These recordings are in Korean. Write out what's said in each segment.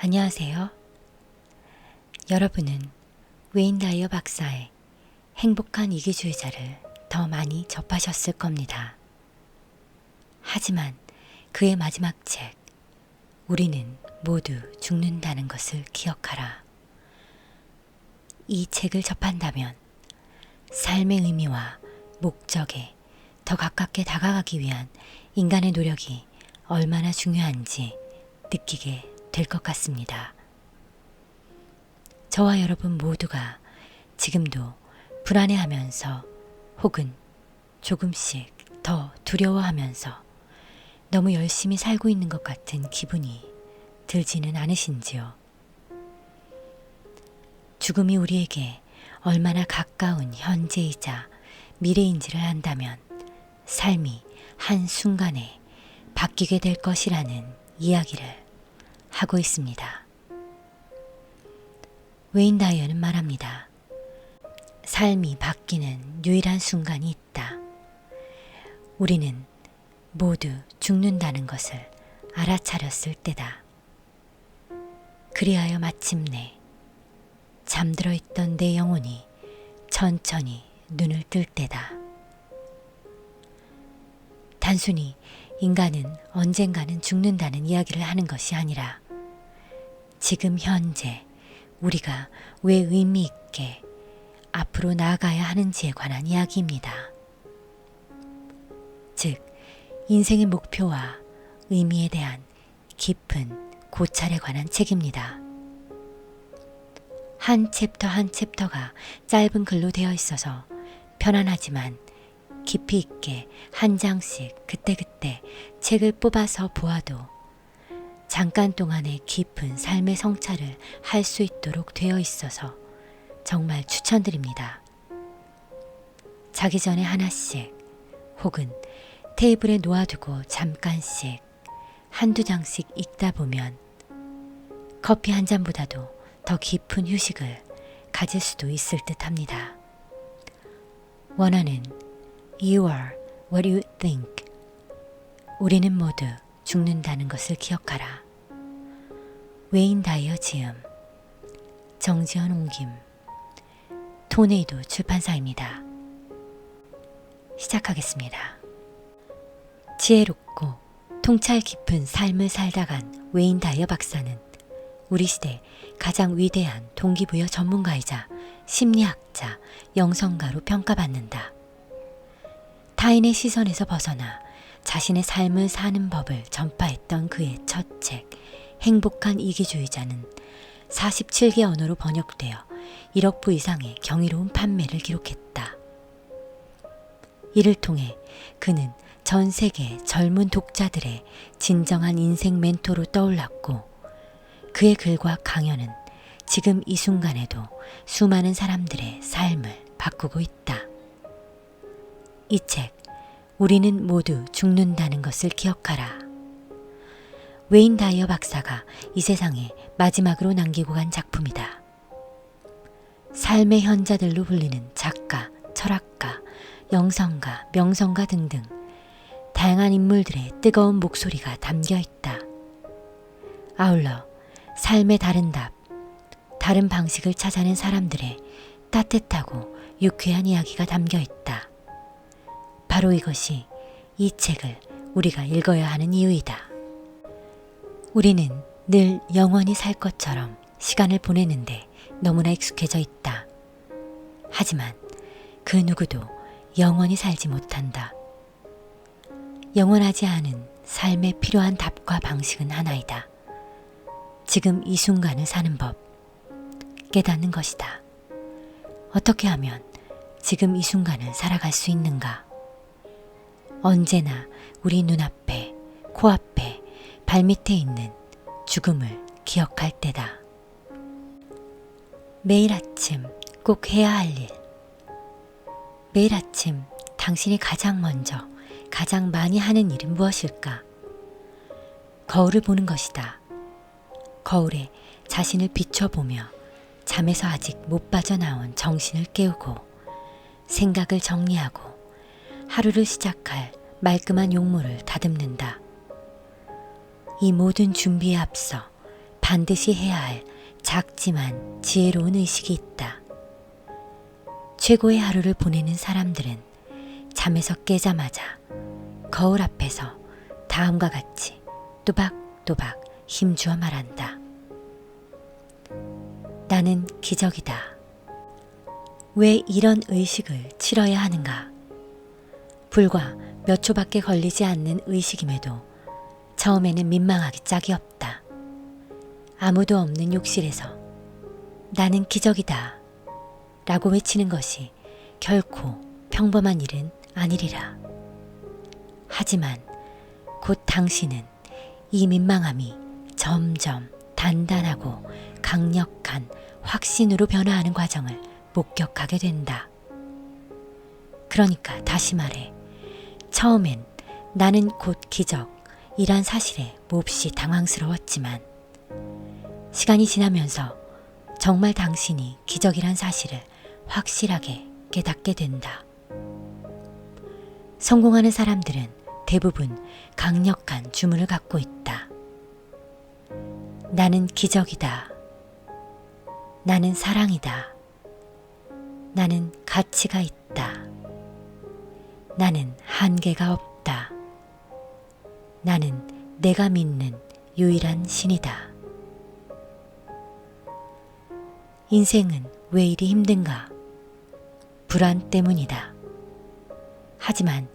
안녕하세요. 여러분은 웨인 다이어 박사의 행복한 이기주의자를 더 많이 접하셨을 겁니다. 하지만 그의 마지막 책, 우리는 모두 죽는다는 것을 기억하라. 이 책을 접한다면 삶의 의미와 목적에 더 가깝게 다가가기 위한 인간의 노력이 얼마나 중요한지 느끼게 될 것 같습니다. 저와 여러분 모두가 지금도 불안해하면서 혹은 조금씩 더 두려워하면서 너무 열심히 살고 있는 것 같은 기분이 들지는 않으신지요? 죽음이 우리에게 얼마나 가까운 현재이자 미래인지를 안다면 삶이 한순간에 바뀌게 될 것이라는 이야기를 하고 있습니다. 웨인 다이어는 말합니다. 삶이 바뀌는 유일한 순간이 있다. 우리는 모두 죽는다는 것을 알아차렸을 때다. 그리하여 마침내 잠들어 있던 내 영혼이 천천히 눈을 뜰 때다. 단순히 인간은 언젠가는 죽는다는 이야기를 하는 것이 아니라 지금 현재 우리가 왜 의미 있게 앞으로 나아가야 하는지에 관한 이야기입니다. 즉, 인생의 목표와 의미에 대한 깊은 고찰에 관한 책입니다. 한 챕터 한 챕터가 짧은 글로 되어 있어서 편안하지만 깊이 있게 한 장씩 그때그때 책을 뽑아서 보아도 잠깐 동안의 깊은 삶의 성찰을 할 수 있도록 되어 있어서 정말 추천드립니다. 자기 전에 하나씩 혹은 테이블에 놓아두고 잠깐씩 한두 장씩 읽다 보면 커피 한 잔보다도 더 깊은 휴식을 가질 수도 있을 듯 합니다. 원어는 You are what you think. 우리는 모두 죽는다는 것을 기억하라. 웨인 다이어 지음, 정지현 옮김, 토네이도 출판사입니다. 시작하겠습니다. 지혜롭고 통찰 깊은 삶을 살다간 웨인 다이어 박사는 우리 시대 가장 위대한 동기부여 전문가이자 심리학자, 영성가로 평가받는다. 타인의 시선에서 벗어나 자신의 삶을 사는 법을 전파했던 그의 첫 책, 행복한 이기주의자는 47개 언어로 번역되어 1억 부 이상의 경이로운 판매를 기록했다. 이를 통해 그는 전 세계 젊은 독자들의 진정한 인생 멘토로 떠올랐고 그의 글과 강연은 지금 이 순간에도 수많은 사람들의 삶을 바꾸고 있다. 이 책, 우리는 모두 죽는다는 것을 기억하라. 웨인 다이어 박사가 이 세상에 마지막으로 남기고 간 작품이다. 삶의 현자들로 불리는 작가, 철학가, 영성가, 명성가 등등 다양한 인물들의 뜨거운 목소리가 담겨 있다. 아울러 삶의 다른 답, 다른 방식을 찾아낸 사람들의 따뜻하고 유쾌한 이야기가 담겨 있다. 바로 이것이 이 책을 우리가 읽어야 하는 이유이다. 우리는 늘 영원히 살 것처럼 시간을 보내는데 너무나 익숙해져 있다. 하지만 그 누구도 영원히 살지 못한다. 영원하지 않은 삶에 필요한 답과 방식은 하나이다. 지금 이 순간을 사는 법, 깨닫는 것이다. 어떻게 하면 지금 이 순간을 살아갈 수 있는가? 언제나 우리 눈앞에, 코앞에, 발밑에 있는 죽음을 기억할 때다. 매일 아침 꼭 해야 할 일. 매일 아침 당신이 가장 먼저, 가장 많이 하는 일은 무엇일까? 거울을 보는 것이다. 거울에 자신을 비춰보며 잠에서 아직 못 빠져나온 정신을 깨우고 생각을 정리하고 하루를 시작할 말끔한 용모를 다듬는다. 이 모든 준비에 앞서 반드시 해야 할 작지만 지혜로운 의식이 있다. 최고의 하루를 보내는 사람들은 잠에서 깨자마자 거울 앞에서 다음과 같이 또박또박 힘주어 말한다. 나는 기적이다. 왜 이런 의식을 치러야 하는가? 불과 몇 초밖에 걸리지 않는 의식임에도 처음에는 민망하기 짝이 없다. 아무도 없는 욕실에서 나는 기적이다 라고 외치는 것이 결코 평범한 일은 아니리라. 하지만 곧 당신은 이 민망함이 점점 단단하고 강력한 확신으로 변화하는 과정을 목격하게 된다. 그러니까 다시 말해, 처음엔 나는 곧 기적이란 사실에 몹시 당황스러웠지만 시간이 지나면서 정말 당신이 기적이란 사실을 확실하게 깨닫게 된다. 성공하는 사람들은 대부분 강력한 주문을 갖고 있다. 나는 기적이다. 나는 사랑이다. 나는 가치가 있다. 나는 한계가 없다. 나는 내가 믿는 유일한 신이다. 인생은 왜 이리 힘든가? 불안 때문이다. 하지만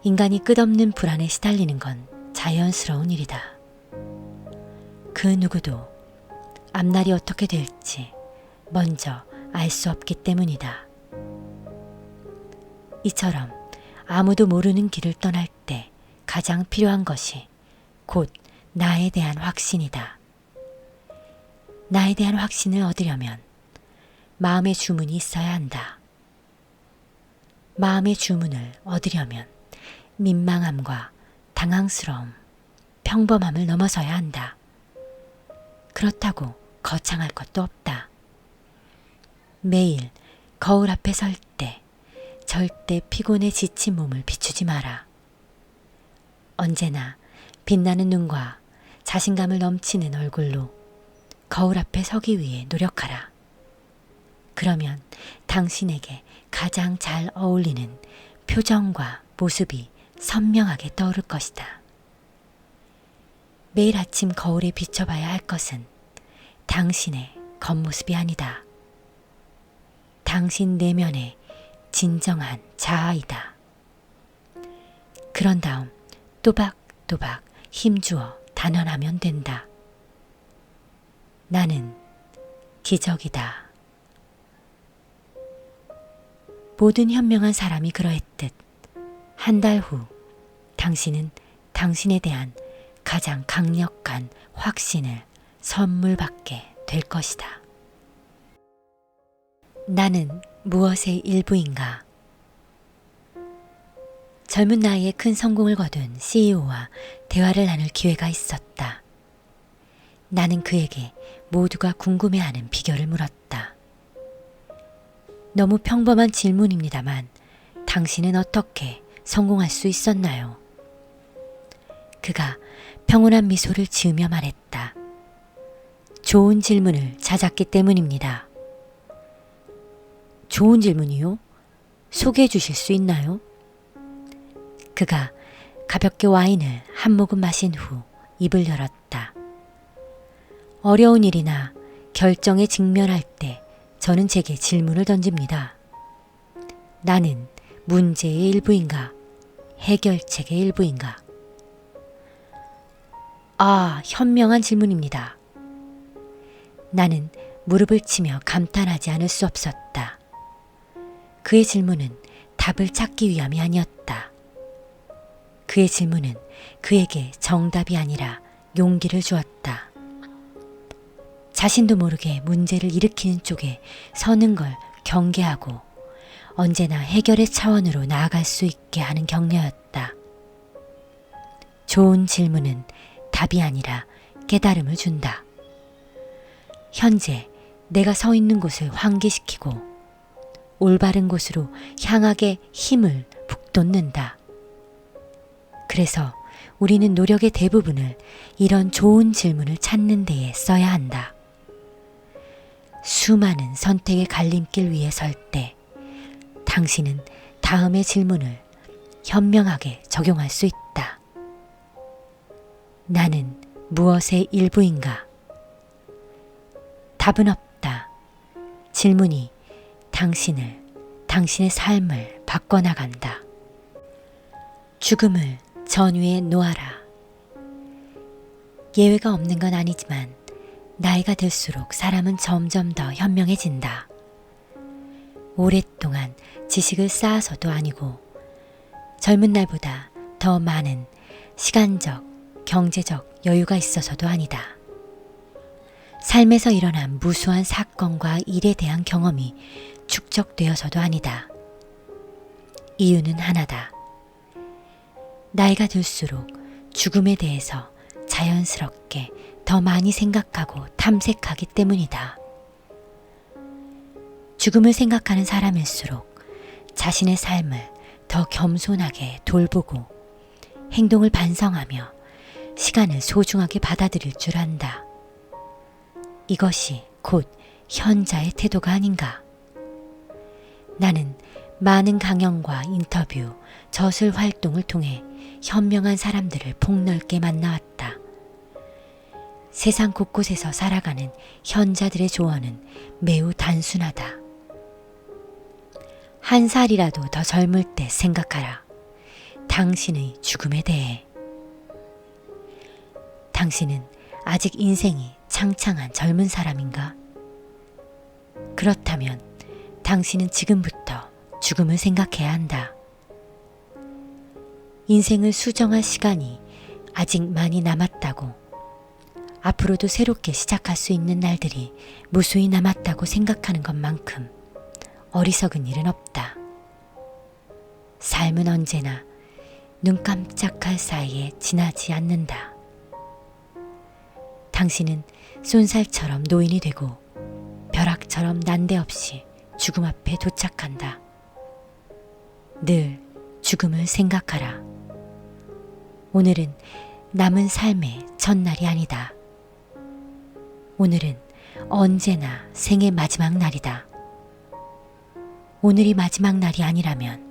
인간이 끝없는 불안에 시달리는 건 자연스러운 일이다. 그 누구도 앞날이 어떻게 될지 먼저 알 수 없기 때문이다. 이처럼 아무도 모르는 길을 떠날 때 가장 필요한 것이 곧 나에 대한 확신이다. 나에 대한 확신을 얻으려면 마음의 주문이 있어야 한다. 마음의 주문을 얻으려면 민망함과 당황스러움, 평범함을 넘어서야 한다. 그렇다고 거창할 것도 없다. 매일 거울 앞에 설 때 절대 피곤에 지친 몸을 비추지 마라. 언제나 빛나는 눈과 자신감을 넘치는 얼굴로 거울 앞에 서기 위해 노력하라. 그러면 당신에게 가장 잘 어울리는 표정과 모습이 선명하게 떠오를 것이다. 매일 아침 거울에 비춰봐야 할 것은 당신의 겉모습이 아니다. 당신 내면의 진정한 자아이다. 그런 다음 또박또박 힘주어 단언하면 된다. 나는 기적이다. 모든 현명한 사람이 그러했듯 한 달 후 당신은 당신에 대한 가장 강력한 확신을 선물 받게 될 것이다. 나는 무엇의 일부인가? 젊은 나이에 큰 성공을 거둔 CEO와 대화를 나눌 기회가 있었다. 나는 그에게 모두가 궁금해하는 비결을 물었다. 너무 평범한 질문입니다만 당신은 어떻게 성공할 수 있었나요? 그가 평온한 미소를 지으며 말했다. 좋은 질문을 찾았기 때문입니다. 좋은 질문이요? 소개해 주실 수 있나요? 그가 가볍게 와인을 한 모금 마신 후 입을 열었다. 어려운 일이나 결정에 직면할 때 저는 제게 질문을 던집니다. 나는 문제의 일부인가? 해결책의 일부인가? 아, 현명한 질문입니다. 나는 무릎을 치며 감탄하지 않을 수 없었다. 그의 질문은 답을 찾기 위함이 아니었다. 그의 질문은 그에게 정답이 아니라 용기를 주었다. 자신도 모르게 문제를 일으키는 쪽에 서는 걸 경계하고 언제나 해결의 차원으로 나아갈 수 있게 하는 격려였다. 좋은 질문은 답이 아니라 깨달음을 준다. 현재 내가 서 있는 곳을 환기시키고 올바른 곳으로 향하게 힘을 북돋는다. 그래서 우리는 노력의 대부분을 이런 좋은 질문을 찾는 데에 써야 한다. 수많은 선택의 갈림길 위에 설 때 당신은 다음의 질문을 현명하게 적용할 수 있다. 나는 무엇의 일부인가? 답은 없다. 질문이 당신의 삶을 바꿔나간다. 죽음을 전위에 놓아라. 예외가 없는 건 아니지만 나이가 들수록 사람은 점점 더 현명해진다. 오랫동안 지식을 쌓아서도 아니고 젊은 날보다 더 많은 시간적, 경제적 여유가 있어서도 아니다. 삶에서 일어난 무수한 사건과 일에 대한 경험이 축적되어서도 아니다. 이유는 하나다. 나이가 들수록 죽음에 대해서 자연스럽게 더 많이 생각하고 탐색하기 때문이다. 죽음을 생각하는 사람일수록 자신의 삶을 더 겸손하게 돌보고 행동을 반성하며 시간을 소중하게 받아들일 줄 안다. 이것이 곧 현자의 태도가 아닌가. 나는 많은 강연과 인터뷰, 저술 활동을 통해 현명한 사람들을 폭넓게 만나왔다. 세상 곳곳에서 살아가는 현자들의 조언은 매우 단순하다. 한 살이라도 더 젊을 때 생각하라. 당신의 죽음에 대해. 당신은 아직 인생이 창창한 젊은 사람인가? 그렇다면 당신은 지금부터 죽음을 생각해야 한다. 인생을 수정할 시간이 아직 많이 남았다고, 앞으로도 새롭게 시작할 수 있는 날들이 무수히 남았다고 생각하는 것만큼 어리석은 일은 없다. 삶은 언제나 눈 깜짝할 사이에 지나지 않는다. 당신은 쏜살처럼 노인이 되고 벼락처럼 난데없이 죽음 앞에 도착한다. 늘 죽음을 생각하라. 오늘은 남은 삶의 첫날이 아니다. 오늘은 언제나 생의 마지막 날이다. 오늘이 마지막 날이 아니라면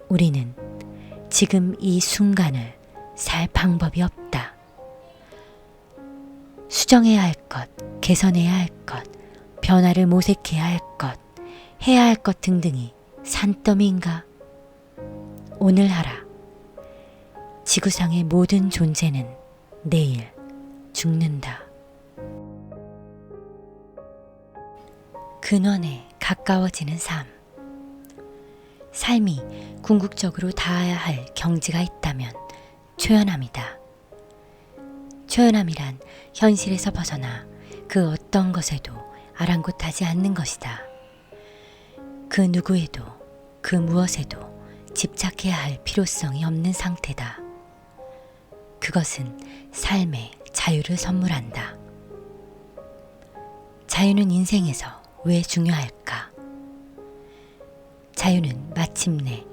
우리는 지금 이 순간을 살 방법이 없다. 수정해야 할 것, 개선해야 할 것, 변화를 모색해야 할 것, 해야 할 것 등등이 산더미인가? 오늘 하라. 지구상의 모든 존재는 내일 죽는다. 근원에 가까워지는 삶. 삶이 궁극적으로 닿아야 할 경지가 있다면 초연함이다. 초연함이란 현실에서 벗어나 그 어떤 것에도 아랑곳하지 않는 것이다. 그 누구에도 그 무엇에도 집착해야 할 필요성이 없는 상태다. 그것은 삶의 자유를 선물한다. 자유는 인생에서 왜 중요할까? 자유는 마침내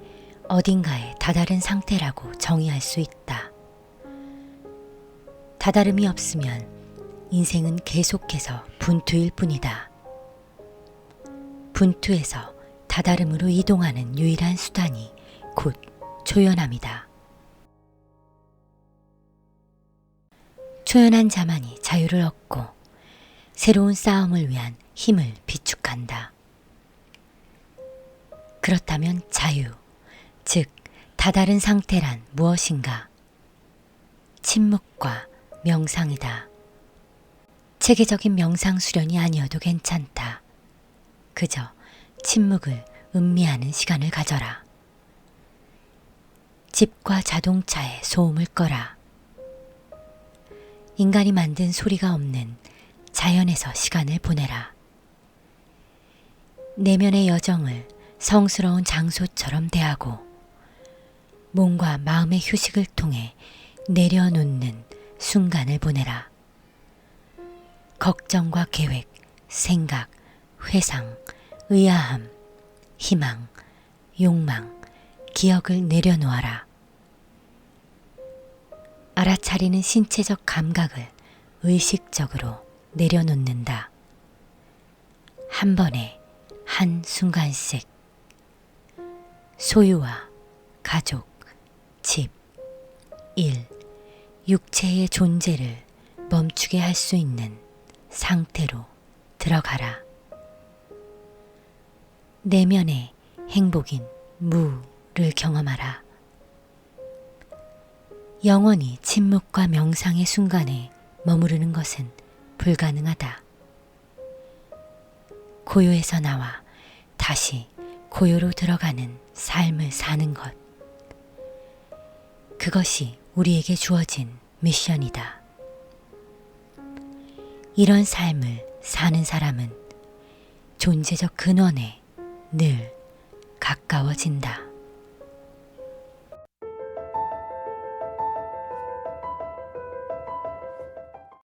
어딘가에 다다른 상태라고 정의할 수 있다. 다다름이 없으면 인생은 계속해서 분투일 뿐이다. 분투에서 다다름으로 이동하는 유일한 수단이 곧 초연함이다. 초연한 자만이 자유를 얻고 새로운 싸움을 위한 힘을 비축한다. 그렇다면 자유, 즉 다다른 상태란 무엇인가? 침묵과 명상이다. 체계적인 명상 수련이 아니어도 괜찮다. 그저 침묵을 음미하는 시간을 가져라. 집과 자동차에 소음을 꺼라. 인간이 만든 소리가 없는 자연에서 시간을 보내라. 내면의 여정을 성스러운 장소처럼 대하고 몸과 마음의 휴식을 통해 내려놓는 순간을 보내라. 걱정과 계획, 생각, 회상, 의아함, 희망, 욕망, 기억을 내려놓아라. 알아차리는 신체적 감각을 의식적으로 내려놓는다. 한 번에 한 순간씩 소유와 가족, 집, 일, 육체의 존재를 멈추게 할 수 있는 상태로 들어가라. 내면의 행복인 무를 경험하라. 영원히 침묵과 명상의 순간에 머무르는 것은 불가능하다. 고요에서 나와 다시 고요로 들어가는 삶을 사는 것. 그것이 우리에게 주어진 미션이다. 이런 삶을 사는 사람은 존재적 근원에 늘 가까워진다.